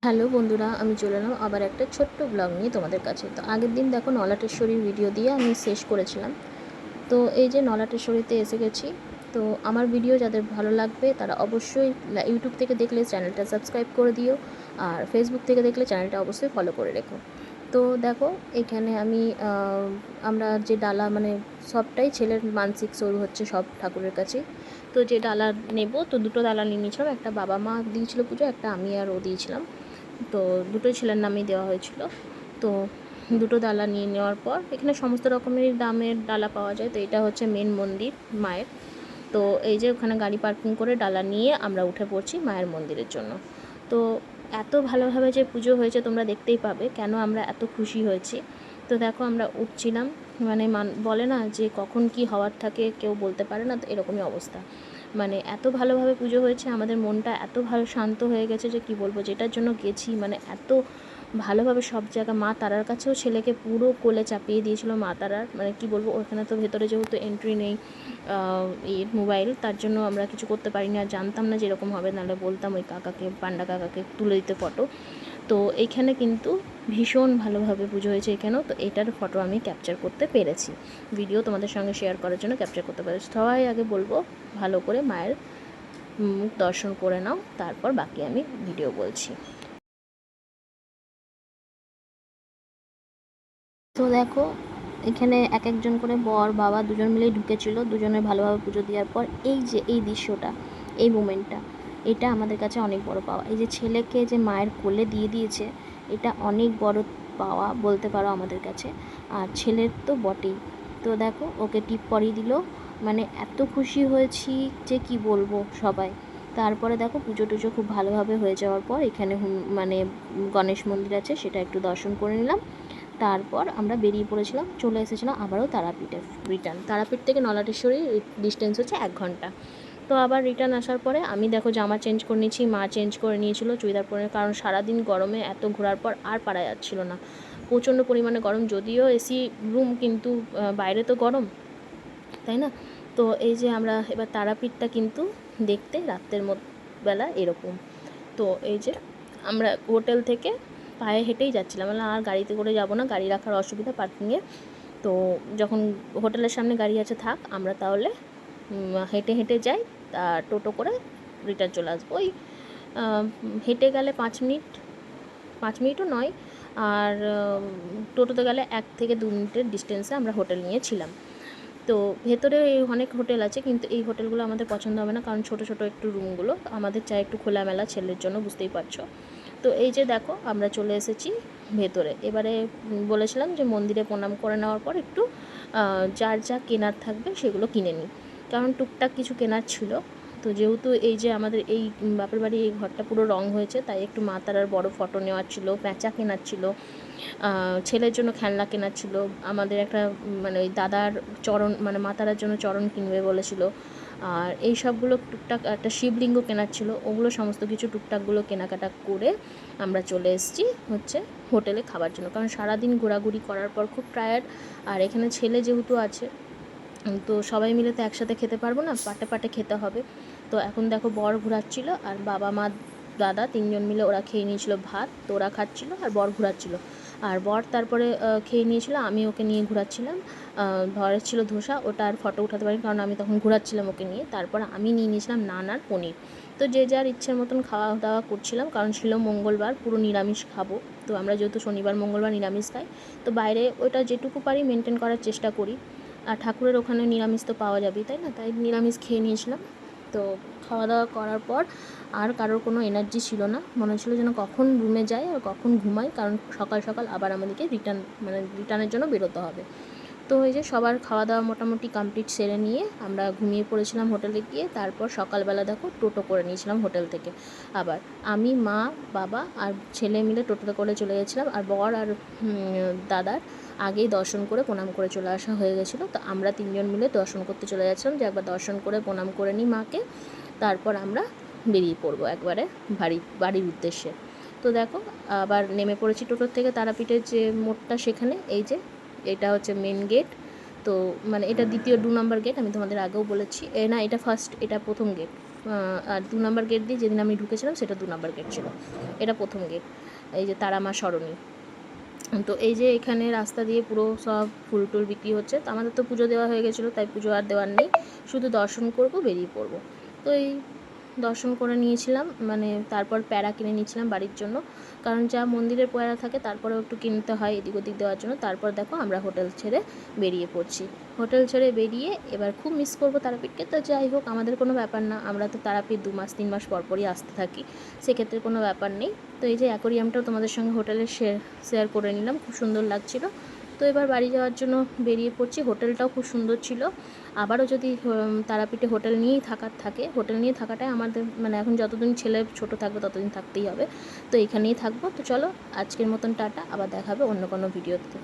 Hello বন্ধুরা, আমি চলে এলাম আবার একটা ছোট্ট ব্লগ নিয়ে তোমাদের কাছে। তো আগের দিন দেখো নলাটেশ্বরীর ভিডিও দিয়ে আমি শেষ করেছিলাম। তো এই যে নলাটেশ্বরীতে এসে গেছি। তো আমার ভিডিও যাদের ভালো লাগবে তারা অবশ্যই ইউটিউব থেকে দেখলে চ্যানেলটা সাবস্ক্রাইব করে দিও, আর ফেসবুক থেকে দেখলে চ্যানেলটা অবশ্যই ফলো করে রেখো। তো দেখো এখানে আমরা যে ডালা সবটাই ছেলের মানসিক শুরু হচ্ছে সব ঠাকুরের কাছে। তো যে ডালা নেব, তো দুটো ডালা নিয়ে নিয়েছিলাম, একটা বাবা মা দিয়েছিল পুজো, একটা আমি আর ও দিয়েছিলাম। তো দুটোই ছেলের নামেই দেওয়া হয়েছিল। তো দুটো ডালা নিয়ে নেওয়ার পর এখানে সমস্ত রকমের দামের ডালা পাওয়া যায়। তো এটা হচ্ছে মেন মন্দির মায়ের। তো এই যে ওখানে গাড়ি পার্কিং করে ডালা নিয়ে আমরা উঠে পড়ছি মায়ের মন্দিরের জন্য। তো এত ভালোভাবে যে পুজো হয়েছে তোমরা দেখতেই পাবে কেন আমরা এত খুশি হয়েছি। তো দেখো আমরা উঠছিলাম, বলে না যে কখন কি হওয়ার থাকে কেউ বলতে পারে না, তো এরকমই অবস্থা। এত ভালোভাবে পুজো হয়েছে, আমাদের মনটা এত ভালো শান্ত হয়ে গেছে যে কি বলবো। যেটার জন্য গেছি এত ভালোভাবে সব জায়গা, মা তারার কাছেও ছেলেকে পুরো কোলে চাপিয়ে দিয়েছিল মা তারার। কি বলবো, ওখানে তো ভেতরে যেহেতু এন্ট্রি নেই মোবাইল, তার জন্য আমরা কিছু করতে পারি না, জানতাম না যেরকম হবে, নাহলে বলতাম ওই কাকাকে, পান্ডা কাকাকে তুলে দিতে ফটো। তো এইখানে কিন্তু ভীষণ ভালোভাবে পুজো হয়েছে এখানেও। তো এটার ফটো আমি ক্যাপচার করতে পেরেছি, ভিডিও তোমাদের সঙ্গে শেয়ার করার জন্য ক্যাপচার করতে পেরেছি। সবাই আগে বলবো ভালো করে মায়ের মুখ দর্শন করে নাও, তারপর বাকি আমি ভিডিও বলছি। তো দেখো এখানে এক একজন করে বর বাবা দুজন মিলেই ঢুকেছিল, দুজনে ভালোভাবে পুজো দেওয়ার পর এই যে এই দৃশ্যটা, এই মোমেন্টটা, এটা আমাদের কাছে অনেক বড় পাওয়া। এই যে ছেলেকে যে মায়ের কোলে দিয়ে দিয়েছে, এটা অনেক বড় পাওয়া বলতে পারো আমাদের কাছে। আর ছেলের তো বটেই। তো দেখো ওকে টিপ পরিয়ে দিল, এত খুশি হয়েছি যে কি বলবো সবাই। তারপরে দেখো পুজো টুজো খুব ভালোভাবে হয়ে যাওয়ার পর এখানে গণেশ মন্দির আছে, সেটা একটু দর্শন করে নিলাম। তারপর আমরা বেরিয়ে পড়েছিলাম, চলে এসেছিলাম আবারও তারাপীঠে রিটার্ন। তারাপীঠ থেকে নলাটেশ্বরী ডিস্টেন্স হচ্ছে 1 ঘন্টা। তো আবার রিটার্ন আসার পরে আমি দেখো জামা চেঞ্জ করে নিয়েছি, মা চেঞ্জ করে নিয়েছিল চুড়িদার পরে, কারণ সারাদিন গরমে এত ঘোরার পর আর পারা যাচ্ছিল না, প্রচণ্ড পরিমাণে গরম। যদিও এসি রুম, কিন্তু বাইরে তো গরম, তাই না? তো এই যে আমরা এবার তারাপীঠটা কিন্তু দেখতে রাত্রের বেলা এরকম। তো এই যে আমরা হোটেল থেকে পায়ে হেঁটেই যাচ্ছিলাম, আর গাড়িতে করে যাব না, গাড়ি রাখার অসুবিধা পার্কিংয়ে। তো যখন হোটেলের সামনে গাড়ি আছে থাক, আমরা তাহলে হেঁটে হেঁটে যাই, টোটো করে রিটার্ন চলে আসবো। ওই হেঁটে গেলে 5 মিনিট, 5 মিনিটও নয়, আর টোটোতে গেলে 1 থেকে 2 মিনিটের ডিস্টেন্সে আমরা হোটেল নিয়েছিলাম। তো ভেতরে অনেক হোটেল আছে, কিন্তু এই হোটেলগুলো আমাদের পছন্দ হবে না, কারণ ছোট ছোট একটু রুমগুলো, আমাদের চাই একটু খোলামেলা, ছেলের জন্য, বুঝতেই পারছো। তো এই যে দেখো আমরা চলে এসেছি ভেতরে। এবারে বলেছিলাম যে মন্দিরে প্রণাম করে নেওয়ার পর একটু যার যা কেনার থাকবে সেগুলো কিনে নিই, কারণ টুকটাক কিছু কেনার ছিল। তো যেহেতু এই যে আমাদের এই বাপের বাড়ি এই ঘরটা পুরো রং হয়েছে, তাই একটু মা তারার বড় ফটো নেওয়ার ছিল, প্যাঁচা কেনার ছিল, ছেলের জন্য খেলনা কেনার ছিল, আমাদের একটা ওই দাদার চরণ, মা তারার জন্য চরণ কিনবে বলেছিল, আর এই সবগুলো টুকটাক, একটা শিবলিঙ্গ কেনার ছিল, ওগুলো সমস্ত কিছু টুকটাকগুলো কেনাকাটা করে আমরা চলে এসেছি হচ্ছে হোটেলে খাবার জন্য, কারণ সারাদিন ঘোরাঘুরি করার পর খুব টায়ার্ড। আর এখানে ছেলে যেহেতু আছে, তো সবাই মিলে তো একসাথে খেতে পারবো না, পাটে পাটে খেতে হবে। তো এখন দেখো বর ঘোরাচ্ছিল, আর বাবা মা দাদা 3জন মিলে ওরা খেয়ে নিয়েছিল ভাত, তো ওরা খাচ্ছিলো আর বর ঘোরাচ্ছিল। আর বর তারপরে খেয়ে নিয়েছিল, আমি ওকে নিয়ে ঘোরাচ্ছিলাম। বরের ছিল ধোসা, ওটা আর ফটো উঠাতে পারি কারণ আমি তখন ঘোরাচ্ছিলাম ওকে নিয়ে। তারপর আমি নিয়ে নিয়েছিলাম নান আর পনির। তো যে যার ইচ্ছের মতন খাওয়া দাওয়া করছিলাম, কারণ ছিল মঙ্গলবার, পুরো নিরামিষ খাবো। তো আমরা যেহেতু শনিবার মঙ্গলবার নিরামিষ খাই, তো বাইরে ওটা যেটুকু পারি মেনটেন করার চেষ্টা করি। আর ঠাকুরের ওখানে নিরামিষ তো পাওয়া যাবেই, তাই না? তাই নিরামিষ খেয়ে নিয়েছিলাম। তো খাওয়া দাওয়া করার পর আর কারোর কোনো এনার্জি ছিল না, মনে হচ্ছিলো যেন কখন রুমে যাই আর কখন ঘুমাই, কারণ সকাল সকাল আবার আমাদেরকে রিটার্নের জন্য বেরোতে হবে। তো এই যে সবার খাওয়া দাওয়া মোটামুটি কমপ্লিট সেরে নিয়ে আমরা ঘুমিয়ে পড়েছিলাম হোটেলে গিয়ে। তারপর সকালবেলা দেখো টোটো করে নিয়েছিলাম হোটেল থেকে। আবার আমি, মা, বাবা আর ছেলে মিলে টোটোতে করে চলে গেছিলাম, আর বর আর দাদার আগেই দর্শন করে প্রণাম করে চলে আসা হয়ে গেছিলো। তো আমরা 3জন মিলে দর্শন করতে চলে যাচ্ছিলাম, যে একবার দর্শন করে প্রণাম করে নিই মাকে, তারপর আমরা বেরিয়ে পড়বো একবারে বাড়ির উদ্দেশ্যে। তো দেখো আবার নেমে পড়েছি টোটোর থেকে, তারাপীঠের যে মোড়টা সেখানে। এই যে এটা হচ্ছে মেন গেট। তো এটা দ্বিতীয় 2 নম্বর গেট, আমি তোমাদের আগেও বলেছি, না এটা ফার্স্ট, এটা প্রথম গেট। আর 2 নম্বর গেট দিয়ে যেদিন আমি ঢুকেছিলাম সেটা 2 নম্বর গেট ছিল। এটা প্রথম গেট। এই যে তারা মা সরণী। তো এই যে এখানে রাস্তা দিয়ে পুরো সব ফুল টুল বিক্রি হচ্ছে। তো আমাদের তো পুজো দেওয়া হয়ে গেছিলো, তাই পুজো আর দেওয়ার নেই, শুধু দর্শন করব, বেরিয়ে পড়বো। তো এই দর্শন করে নিয়েছিলাম, মানে তারপর প্যারা কিনে নিয়েছিলাম বাড়ির জন্য, কারণ যা মন্দিরের প্যারা থাকে তারপরেও একটু কিনতে হয় এদিক ওদিক দেওয়ার জন্য। তারপর দেখো আমরা হোটেল ছেড়ে বেরিয়ে পড়ছি। হোটেল ছেড়ে বেরিয়ে এবার খুব মিস করবো তারাপীঠকে। তো যাই হোক, আমাদের কোনো ব্যাপার না, আমরা তো তারাপীঠ 2 মাস 3 মাস পরপরই আসতে থাকি, সেক্ষেত্রে কোনো ব্যাপার নেই। তো এই যে অ্যাকোরিয়ামটাও তোমাদের সঙ্গে হোটেলে শেয়ার করে নিলাম, খুব সুন্দর লাগছিল। তো এবার বাড়ি যাওয়ার জন্য বেরিয়ে পড়ছি। হোটেলটাও খুব সুন্দর ছিল। আবারও যদি তারাপীঠে হোটেল নিয়েই থাকে, হোটেল নিয়ে থাকাটাই আমাদের, মানে এখন যতদিন ছেলে ছোট থাকবে ততদিন থাকতেই হবে। তো এখানেই থাকবো। তো চলো আজকের মতন টাটা, আবার দেখাবে অন্য কোনো ভিডিওতে।